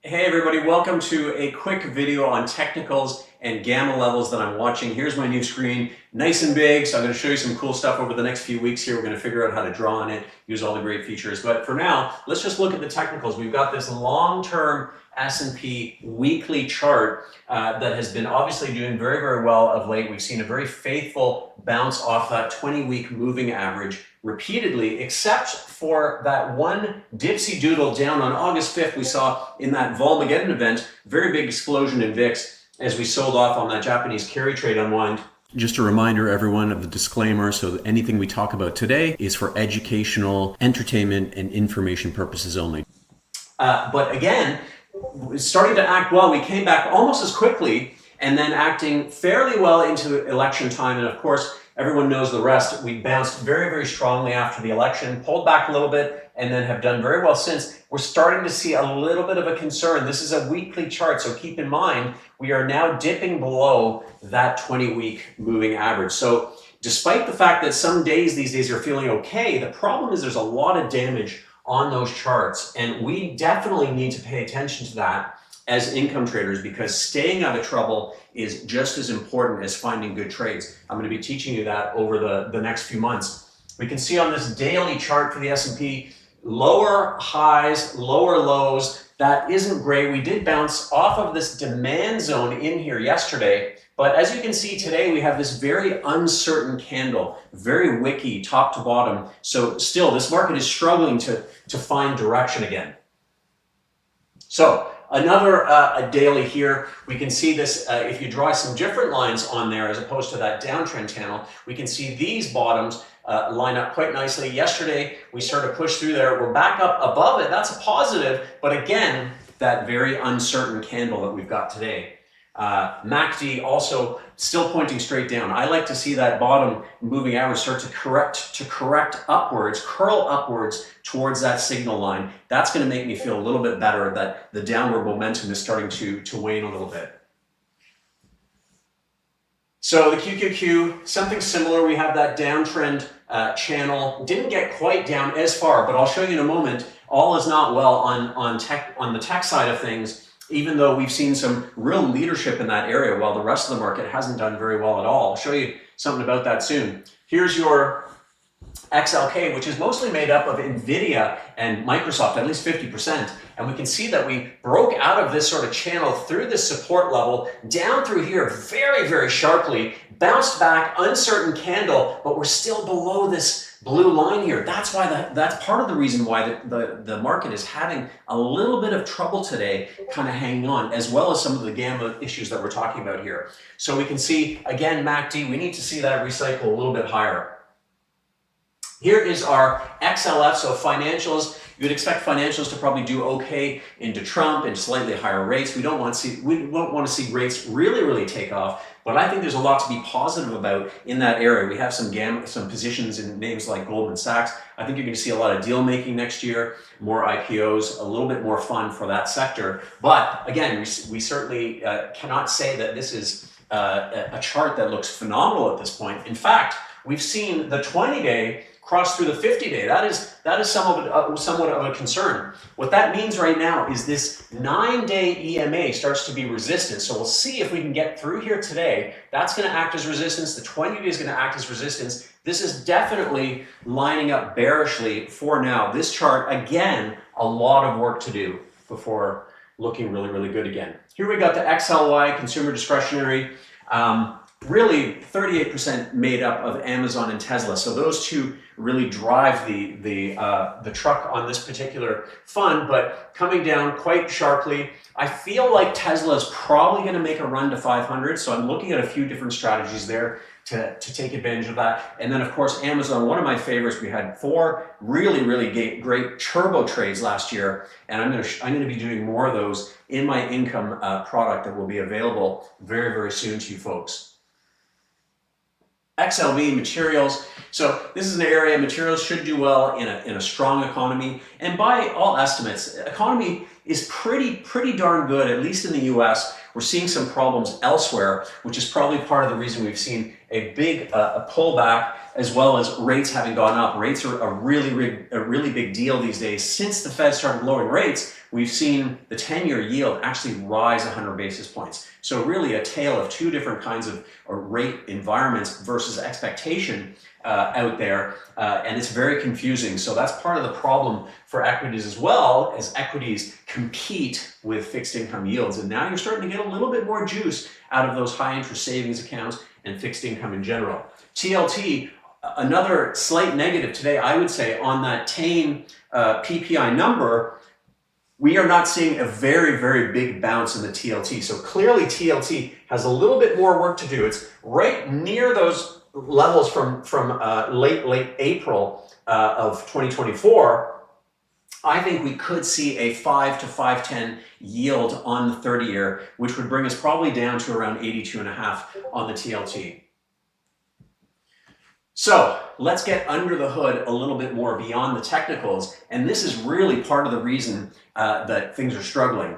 Hey everybody, welcome to a quick video on technicals and gamma levels that I'm watching. Here's my new screen, nice and big, so I'm going to show you some cool stuff over the next few weeks here. We're going to figure out how to draw on it, use all the great features. But for now, let's just look at the technicals. We've got this long-term S&P weekly chart that has been obviously doing very, very well of late. We've seen a very faithful bounce off that 20-week moving average repeatedly, except for that one dipsy doodle down on August 5th we saw in that Volmageddon event, very big explosion in VIX as we sold off on that Japanese carry trade unwind. Just a reminder, everyone, of the disclaimer. So anything we talk about today is for educational, entertainment, and information purposes only. But again, starting to act well. We came back almost as quickly and then acting fairly well into election time. And of course, everyone knows the rest. We bounced very, very strongly after the election, pulled back a little bit, and then have done very well since. We're starting to see a little bit of a concern. This is a weekly chart, so keep in mind, we are now dipping below that 20-week moving average. So despite the fact that some days these days are feeling okay, the problem is there's a lot of damage on those charts, and we definitely need to pay attention to that as income traders, because staying out of trouble is just as important as finding good trades. I'm going to be teaching you that over the next few months. We can see on this daily chart for the S&P, lower highs, lower lows. That isn't great. We did bounce off of this demand zone in here yesterday, but as you can see today, we have this very uncertain candle, very wicky top to bottom. So still, this market is struggling to find direction again. So another a daily here, we can see this, if you draw some different lines on there as opposed to that downtrend channel, we can see these bottoms line up quite nicely. Yesterday, we started to push through there. We're back up above it. That's a positive, but again, that very uncertain candle that we've got today. MACD also still pointing straight down. I like to see that bottom moving average start to correct upwards, curl upwards towards that signal line. That's going to make me feel a little bit better that the downward momentum is starting to wane a little bit. So the QQQ, something similar. We have that downtrend channel. Didn't get quite down as far, but I'll show you in a moment. All is not well on the tech side of things, even though we've seen some real leadership in that area while the rest of the market hasn't done very well at all. I'll show you something about that soon. Here's your XLK, which is mostly made up of NVIDIA and Microsoft, at least 50%. And we can see that we broke out of this sort of channel through this support level, down through here very, very sharply, bounced back, uncertain candle, but we're still below this blue line here. That's why that's part of the reason why the market is having a little bit of trouble today, kind of hanging on, as well as some of the gamma issues that we're talking about here. So we can see, again, MACD, we need to see that recycle a little bit higher. Here is our XLF, so financials. You'd expect financials to probably do okay into Trump and slightly higher rates. We don't want to see rates really take off, but I think there's a lot to be positive about in that area. We have some positions in names like Goldman Sachs. I think you're going to see a lot of deal making next year, more IPOs, a little bit more fun for that sector. But again, we certainly cannot say that this is a chart that looks phenomenal at this point. In fact, we've seen the 20-day cross through the 50-day. That is somewhat of a concern. What that means right now is this 9-day EMA starts to be resistant. So we'll see if we can get through here today. That's going to act as resistance. The 20-day is going to act as resistance. This is definitely lining up bearishly for now. This chart, again, a lot of work to do before looking really good again. Here we got the XLY, consumer discretionary. Really 38% made up of Amazon and Tesla. So those two really drive the truck on this particular fund, but coming down quite sharply. I feel like Tesla is probably going to make a run to 500. So I'm looking at a few different strategies there to take advantage of that. And then of course, Amazon, one of my favorites. We had 4 really great turbo trades last year. And I'm going to be doing more of those in my income product that will be available very soon to you folks. XLV, materials. So this is an area, materials should do well in a strong economy. And by all estimates, economy is pretty darn good, at least in the US. We're seeing some problems elsewhere, which is probably part of the reason we've seen a big a pullback, as well as rates having gone up. Rates are a really big deal these days. Since the Fed started lowering rates, we've seen the 10-year yield actually rise 100 basis points. So really a tale of two different kinds of rate environments versus expectation out there, and it's very confusing. So that's part of the problem for equities, as well as equities compete with fixed income yields. And now you're starting to get a little bit more juice out of those high interest savings accounts and fixed income in general. TLT, another slight negative today, I would say, on that tame PPI number. We are not seeing a very big bounce in the TLT. So clearly TLT has a little bit more work to do. It's right near those levels from late April of 2024. I think we could see a 5 to 5.10 yield on the 30-year, which would bring us probably down to around 82.5 on the TLT. So let's get under the hood a little bit more beyond the technicals, and this is really part of the reason that things are struggling.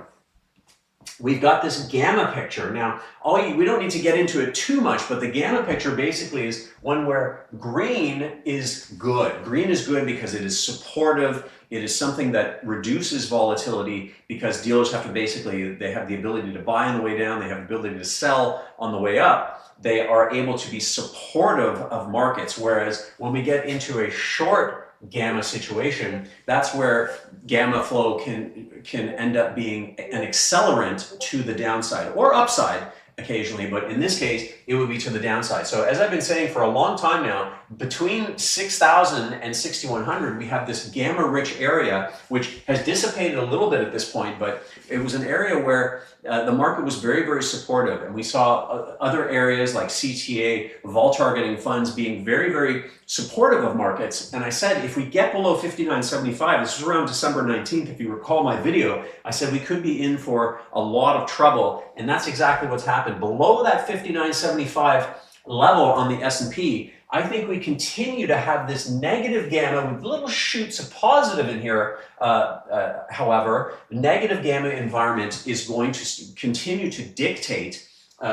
We've got this gamma picture. Now, we don't need to get into it too much, but the gamma picture basically is one where green is good. Green is good because it is supportive. It is something that reduces volatility, because dealers have to they have the ability to buy on the way down, they have the ability to sell on the way up. They are able to be supportive of markets, whereas when we get into a short gamma situation, that's where gamma flow can end up being an accelerant to the downside or upside occasionally, but in this case it would be to the downside. So as I've been saying for a long time now, between 6,000 and 6,100 we have this gamma rich area, which has dissipated a little bit at this point, but it was an area where the market was very supportive, and we saw other areas like CTA, vol targeting funds being very supportive of markets. And I said, if we get below 59.75, this was around December 19th, if you recall my video, I said we could be in for a lot of trouble, and that's exactly what's happened. Below that 59.75 level on the S&P, I think we continue to have this negative gamma with little shoots of positive in here. However, the negative gamma environment is going to continue to dictate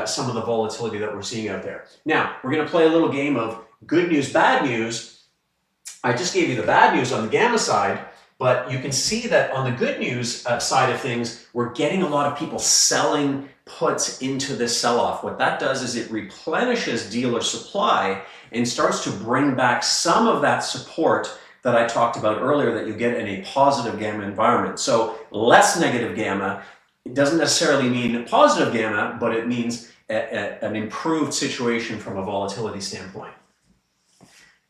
some of the volatility that we're seeing out there. Now, we're going to play a little game of good news, bad news. I just gave you the bad news on the gamma side, but you can see that on the good news side of things, we're getting a lot of people selling puts into this sell-off. What that does is it replenishes dealer supply and starts to bring back some of that support that I talked about earlier that you get in a positive gamma environment. So less negative gamma, it doesn't necessarily mean positive gamma, but it means an improved situation from a volatility standpoint.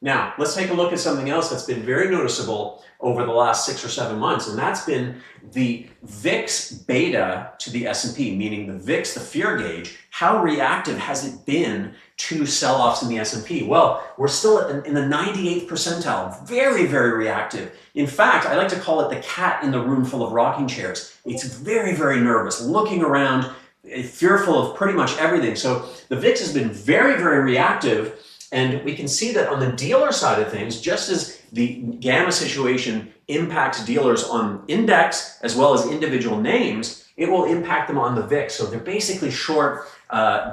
Now, let's take a look at something else that's been very noticeable over the last 6 or 7 months, and that's been the VIX beta to the S&P, meaning the VIX, the fear gauge. How reactive has it been to sell-offs in the S&P? Well, we're still in the 98th percentile, very reactive. In fact, I like to call it the cat in the room full of rocking chairs. It's very nervous, looking around, fearful of pretty much everything. So the VIX has been very reactive. And we can see that on the dealer side of things, just as the gamma situation impacts dealers on index as well as individual names, it will impact them on the VIX. So they're basically short a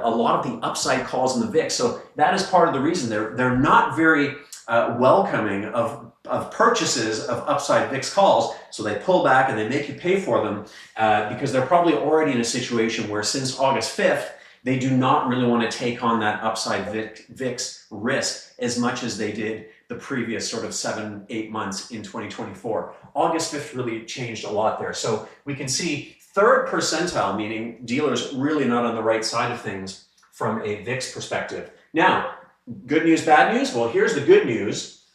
lot of the upside calls in the VIX. So that is part of the reason they're not very welcoming of purchases of upside VIX calls. So they pull back and they make you pay for them because they're probably already in a situation where since August 5th, they do not really want to take on that upside VIX risk as much as they did the previous sort of 7-8 months in 2024. August 5th really changed a lot there. So we can see third percentile, meaning dealers really not on the right side of things from a VIX perspective. Now, good news, bad news? Well, here's the good news,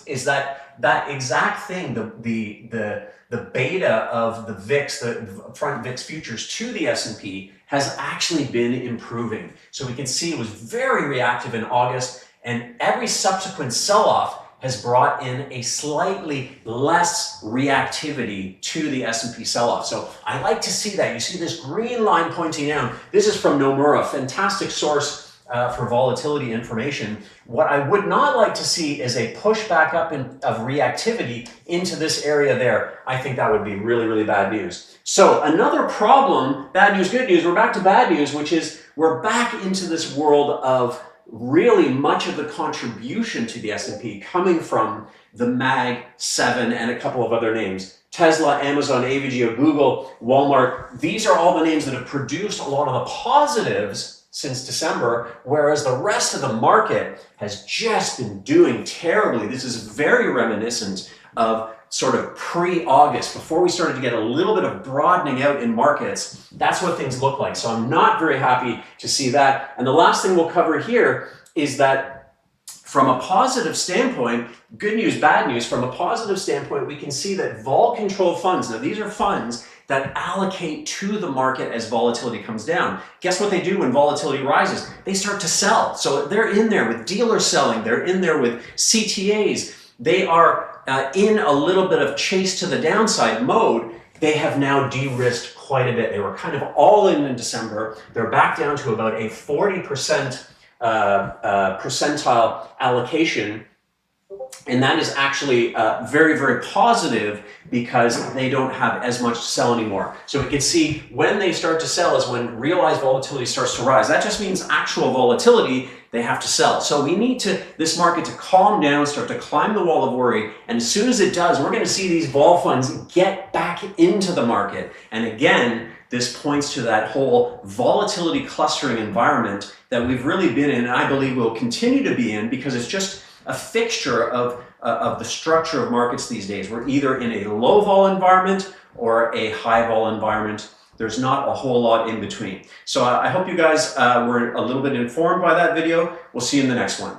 is that exact thing, the beta of the VIX, the front VIX futures to the S&P has actually been improving. So we can see it was very reactive in August, and every subsequent sell-off has brought in a slightly less reactivity to the S&P sell-off. So I like to see that. You see this green line pointing down. This is from Nomura, fantastic source for volatility information. What I would not like to see is a push back up of reactivity into this area there. I think that would be really, really bad news. So another problem, bad news, good news, we're back to bad news, which is we're back into this world of really much of the contribution to the S&P coming from the Mag 7 and a couple of other names. Tesla, Amazon, AVGO, Google, Walmart, these are all the names that have produced a lot of the positives since December, whereas the rest of the market has just been doing terribly. This is very reminiscent of sort of pre-August, before we started to get a little bit of broadening out in markets. That's what things look like. So I'm not very happy to see that. And the last thing we'll cover here is that from a positive standpoint, good news, bad news, from a positive standpoint, we can see that vol control funds, now these are funds that allocate to the market as volatility comes down. Guess what they do when volatility rises? They start to sell. So they're in there with dealers selling, they're in there with CTAs, they are in a little bit of chase to the downside mode. They have now de-risked quite a bit. They were kind of all in December. They're back down to about a 40% percentile allocation. And that is actually very, very positive because they don't have as much to sell anymore. So we can see when they start to sell is when realized volatility starts to rise. That just means actual volatility, they have to sell. So we need this market to calm down, start to climb the wall of worry. And as soon as it does, we're going to see these vol funds get back into the market. And again, this points to that whole volatility clustering environment that we've really been in, and I believe we'll continue to be in, because it's just a fixture of the structure of markets these days. We're either in a low vol environment or a high vol environment. There's not a whole lot in between. So I hope you guys were a little bit informed by that video. We'll see you in the next one.